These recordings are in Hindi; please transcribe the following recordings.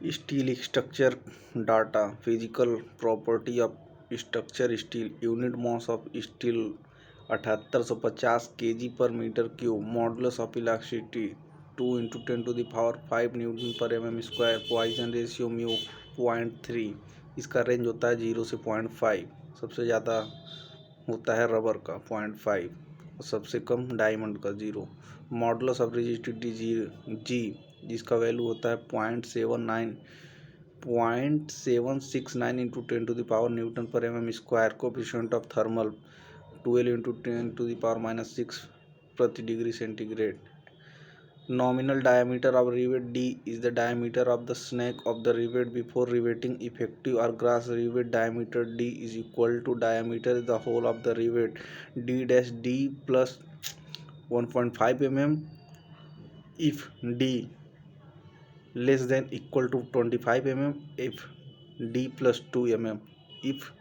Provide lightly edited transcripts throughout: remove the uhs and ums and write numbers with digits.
Steel structure data physical property of structure steel unit mass of steel 7850 kg per metre cube modulus of elasticity 2 × 10⁵ newton per mm²। Poisson ratio mu 0.3। इसका रेंज होता है 0 से 0.5। सबसे ज़्यादा होता है रबर का 0.5 और सबसे कम डायमंड का 0। मॉडुलस ऑफ रेजिस्टिविटी जी जिसका वैल्यू होता है 0.769 × 10⁻⁻⁴ Newton per mm²। Coefficient of thermal 12 × 10⁻⁻⁶ प्रति degree centigrade. Nominal diameter of rivet D is the diameter of the snack of the rivet before riveting. Effective or gross rivet diameter D is equal to diameter the whole of the rivet D dash D plus 1.5 mm if D less than equal to 25 mm, if D plus 2 mm if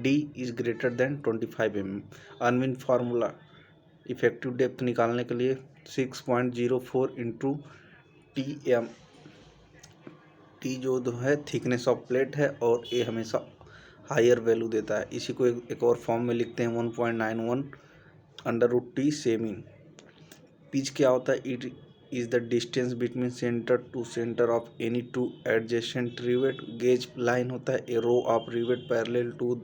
D is greater than 25 mm। Unwin formula effective depth निकालने के लिए 6.04 इंटू TM। टी जो है थिकनेस ऑफ प्लेट है और ए हमेशा हायर वैल्यू देता है। इसी को एक और फॉर्म में लिखते हैं 1.91 √T सेमिन। पिच क्या होता है? It is the distance between centre to centre of any two adjacent rivet. Gauge line होता है a row of rivet parallel to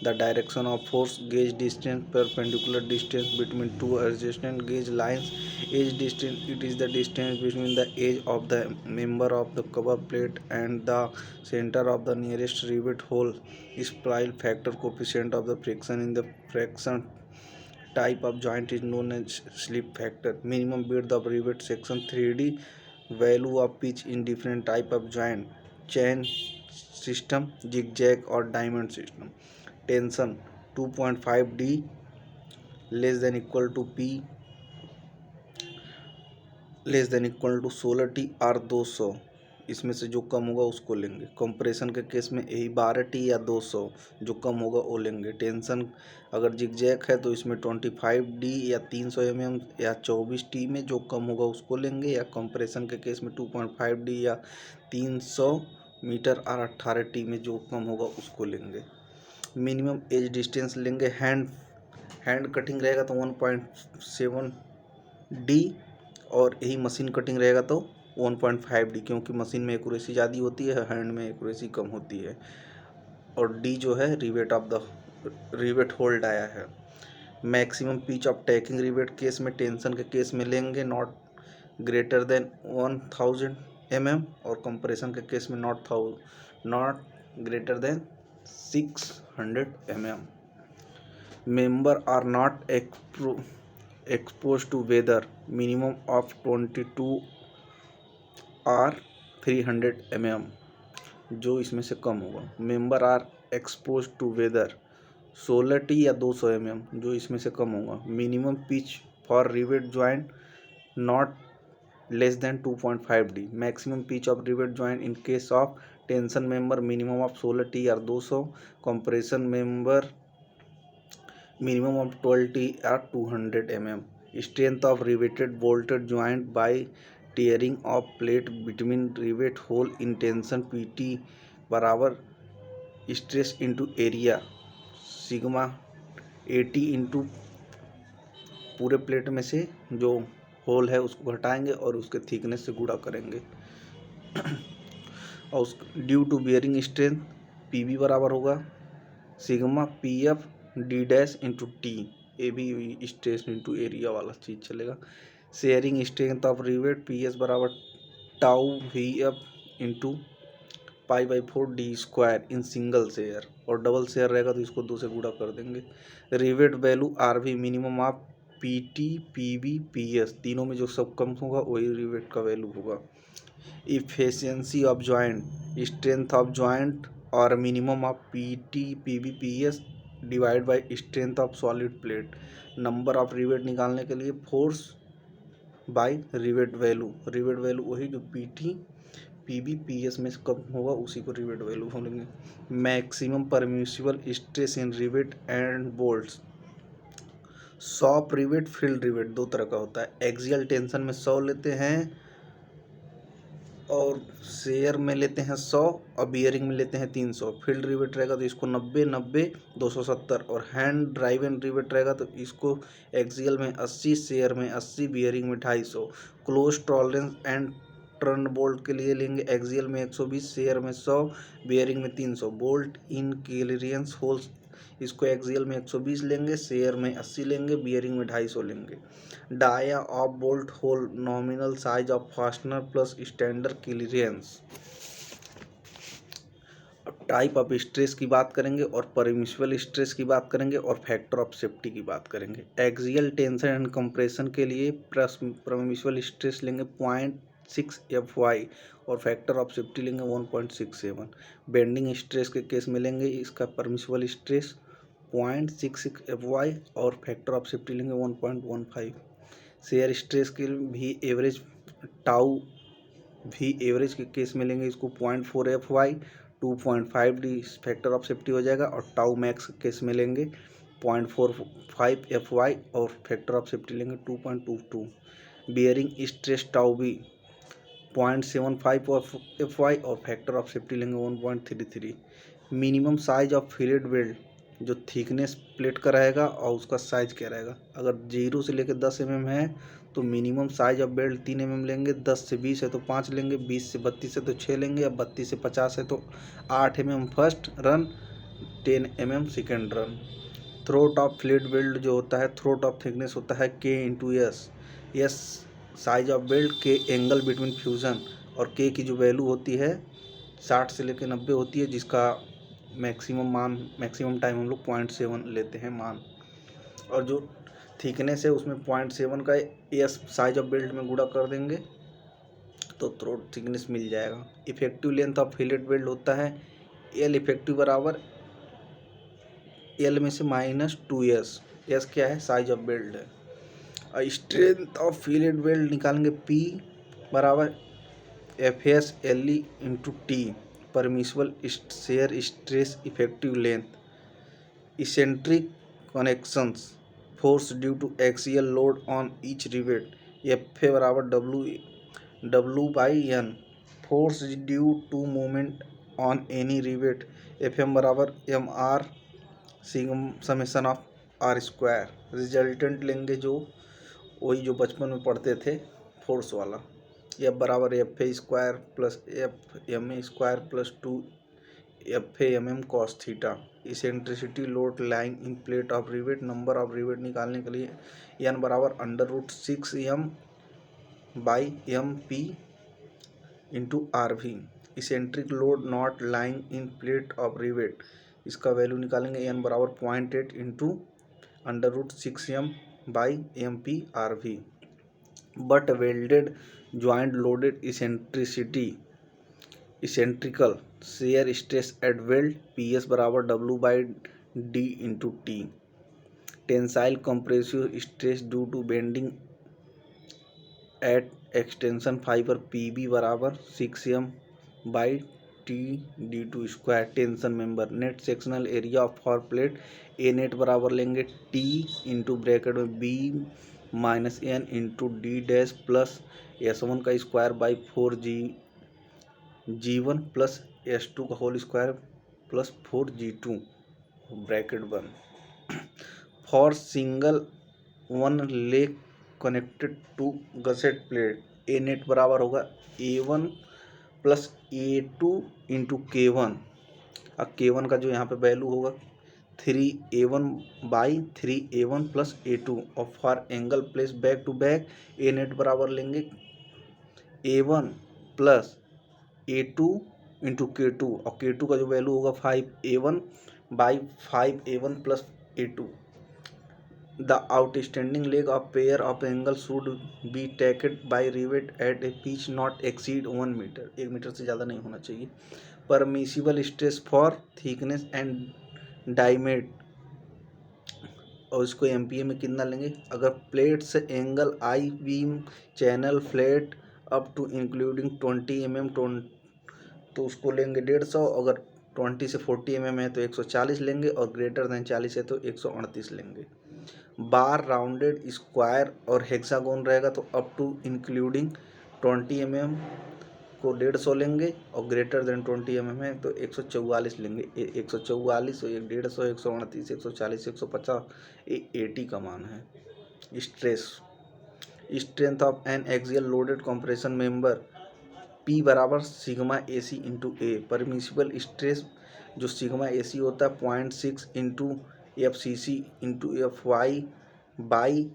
the direction of force. Gauge distance perpendicular distance between two adjacent gauge lines. Edge distance it is the distance between the edge of the member of the cover plate and the centre of the nearest rivet hole. स्पाइल factor coefficient of the friction in the fraction type of joint is known as slip factor। minimum width of rivet section 3D। value of pitch in different type of joint, chain system, zigzag और diamond system। tension 2.5 D less than equal to P less than equal to 16 T और 200। इसमें से जो कम होगा उसको लेंगे। कंप्रेशन के केस में यही 12 T या 200 जो कम होगा वो लेंगे। टेंशन अगर जिगजैग है तो इसमें 25 D या 300 mm या 24 T में जो कम होगा उसको लेंगे, या कंप्रेशन के केस में 2.5 D या 300 मीटर और 18 T में जो कम होगा उसको लेंगे। मिनिमम एज डिस्टेंस लेंगे। हैंड कटिंग रहेगा तो 1.7 D और यही मशीन कटिंग रहेगा तो 1.5 D, क्योंकि मशीन में एक्यूरेसी ज़्यादा होती है, हैंड में एक्यूरेसी कम होती है। और D जो है rivet of the rivet hole dia है। Maximum pitch of tacking rivet case में टेंशन के केस में लेंगे नॉट ग्रेटर देन 1000 mm और कंप्रेशन के केस में not greater than 600 mm। Member are not exposed to weather minimum of 22 or 300 mm जो इसमें से कम होगा। Member are expose to weather 16 T या 200 mm जो इसमें से कम होगा। Minimum pitch for rivet joint not less than 2.5 D। Maximum pitch of rivet joint in case of tension member minimum of 16 T या 200। Compression member minimum of 12 T or 200 mm। strength of riveted bolted joint by tearing of plate between rivet hole in tension PT बराबर stress into area sigma 80 into पूरे प्लेट में से जो होल है उसको घटाएंगे और उसके थिकनेस से गुणा करेंगे। और उस due to bearing strength PB बराबर होगा sigma PF D dash into T। ए भी स्ट्रेस इंटू एरिया वाला चीज़ चलेगा। Shearing strength of rivet PS बराबर tau VF into π/4 D² in single shear, और डबल शेयर रहेगा तो इसको 2 से गुणा कर देंगे। Rivet value RV minimum of PT PB PS तीनों में जो सब कम होगा वही रिवेट का वैल्यू होगा। Efficiency of joint strength of joint और minimum of PT PB PS divide by strength of solid plate. Number of rivet निकालने के लिए फोर्स बाय रिवेट वैल्यू वही जो PT PB PS में से कम होगा उसी को रिवेट वैल्यू बोलेंगे। Maximum permissible stress in rivet and bolts. Soft rivet field rivet दो तरह का होता है। एक्सियल टेंशन में 100 लेते हैं और शेयर में लेते हैं 100 और बियरिंग में लेते हैं 300। फील्ड रिवेट रहेगा तो इसको 90 90 270 और हैंड ड्राइवन रिवेट रहेगा तो इसको एक्सियल में 80, शेयर में 80, बियरिंग में 250। Close tolerance and turn bolt के लिए लेंगे एक्सियल में 120, शेयर में 100, बियरिंग में 300। बोल्ट इन क्लियरेंस होल्स इसको एक्सियल में 120 लेंगे, शेयर में 80 लेंगे, बियरिंग में 250 लेंगे। Dia of bolt hole nominal size of fastener plus standard clearance. अब टाइप ऑफ स्ट्रेस की बात करेंगे और परमिसिबल स्ट्रेस की बात करेंगे और फैक्टर ऑफ सेफ्टी की बात करेंगे। एक्सियल टेंशन एंड कंप्रेशन के लिए परमिसिबल स्ट्रेस लेंगे 0.6 FY और फैक्टर ऑफ सेफ्टी लेंगे 1.67। बेंडिंग स्ट्रेस के केस में लेंगे इसका परमिसिबल स्ट्रेस 0.66 FY और फैक्टर ऑफ सेफ्टी लेंगे 1.15। शेयर स्ट्रेस के भी एवरेज टाउ भी एवरेज के केस में लेंगे इसको 0.4 FY, 2.5D factor of safety हो जाएगा और टाउ मैक्स के केस में लेंगे 0.45 FY और फैक्टर ऑफ सेफ्टी लेंगे 2.22। बियरिंग स्ट्रेस टाउ भी 0.75 FY और फैक्टर ऑफ सेफ्टी लेंगे 1.33। Minimum size of fillet weld जो थिकनेस प्लेट का रहेगा और उसका साइज क्या रहेगा। अगर 0 से लेकर 10 mm है तो minimum size of belt 3 mm लेंगे, 10 से 20 है तो 5 लेंगे, 20 से 32 है तो 6 लेंगे, या 32 से 50 है तो 8 mm first run, 10 mm second run. Throat of flat belt जो होता है, थ्रोट ऑफ थिकनेस होता है K/S। S size of belt, के एंगल बिटवीन फ्यूजन और के की जो वैल्यू होती है 60 से लेकर 90 होती है, जिसका मैक्सिमम टाइम हम लोग 0.7 लेते हैं मान। और जो थिकनेस है उसमें 0.7 का एस साइज ऑफ बेल्ट में गुणा कर देंगे तो थ्रोट थिकनेस मिल जाएगा। Effective length of fillet belt होता है एल इफेक्टिव बराबर एल में से -2S। एस क्या है, साइज ऑफ बेल्ट है। और स्ट्रेंथ ऑफ फिलेट बेल्ट निकालेंगे P बराबर FS LE into T। Permissible shear stress effective length. Eccentric connections force due to axial load on each rivet FA बराबर W/N। Force due to movement on any rivet FM बराबर MR summation of R²। Resultant लेंगे जो वही जो बचपन में पढ़ते थे फोर्स वाला, F बराबर FA² plus FMA² plus 2FA/mm cos theta. Eccentricity load lying in plate of rivet. Number of rivet निकालने के लिए N बराबर √6M/MP into RV। Eccentric load not lying in plate of rivet, इसका वैल्यू निकालेंगे N बराबर 0.8 into √6M/MP RV। But welded joint loaded eccentrically shear stress at weld PS बराबर W/D into T। Tensile compressive stress due to bending at extension fibre PB बराबर 6M/T/D2²। Tension member net sectional area of for plate A net बराबर लेंगे T इंटू ब्रैकेट में B -N into D' plus S1 का square by 4G1 plus S2 का whole square plus 4G2 bracket बंद। For single one leg connected to gusset plate A net बराबर होगा A1 plus A2 into K1। अब K1 का जो यहाँ पे वैल्यू होगा 3A1/3A1 प्लस A2 और for angle place back to back A net बराबर लेंगे A1 plus A2 into K2 और K2 का जो वैल्यू होगा 5A1/5A1 plus A2। The outstanding leg of pair of angle should be tacked by rivet at a pitch not exceed 1 metre. 1 metre से ज़्यादा नहीं होना चाहिए। Permissible stress for thickness and diameter और इसको MPa में कितना लेंगे। अगर प्लेट से angle I beam channel flat up to including 20 mm तो उसको लेंगे 150। अगर 20 से 40 mm है तो 140 लेंगे और ग्रेटर देन 40 है तो 138 लेंगे। बार राउंडेड स्क्वायर और हेक्सागोन रहेगा तो अप टू इंक्लूडिंग 20 mm को 150 लेंगे और ग्रेटर देन 20 mm है तो 144 लेंगे। 144 और 150, 138, 140, 150, ये 80 का मान है। Strength of N axial loaded compression member P बराबर सिग्मा AC इंटू ए। परमिसिबल स्ट्रेस जो सिग्मा AC होता है 0.6 into FCC into FY by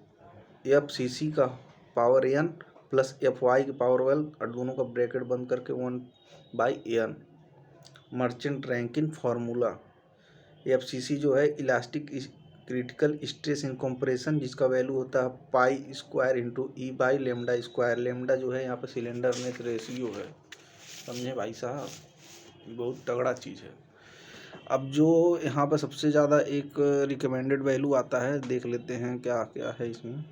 FCC का पावर n प्लस FY की पावर 12 और दोनों का ब्रैकेट बंद करके 1/n। Merchant Rankine formula FCC जो है elastic critical stress in compression, जिसका वैल्यू होता है pi square into E by lambda square. Lambda जो है यहाँ पे सिलेंडर में रेशियो है, समझे भाई साहब, बहुत तगड़ा चीज़ है। अब जो यहाँ पर सबसे ज़्यादा एक रिकमेंडेड वैल्यू आता है, देख लेते हैं क्या क्या है इसमें।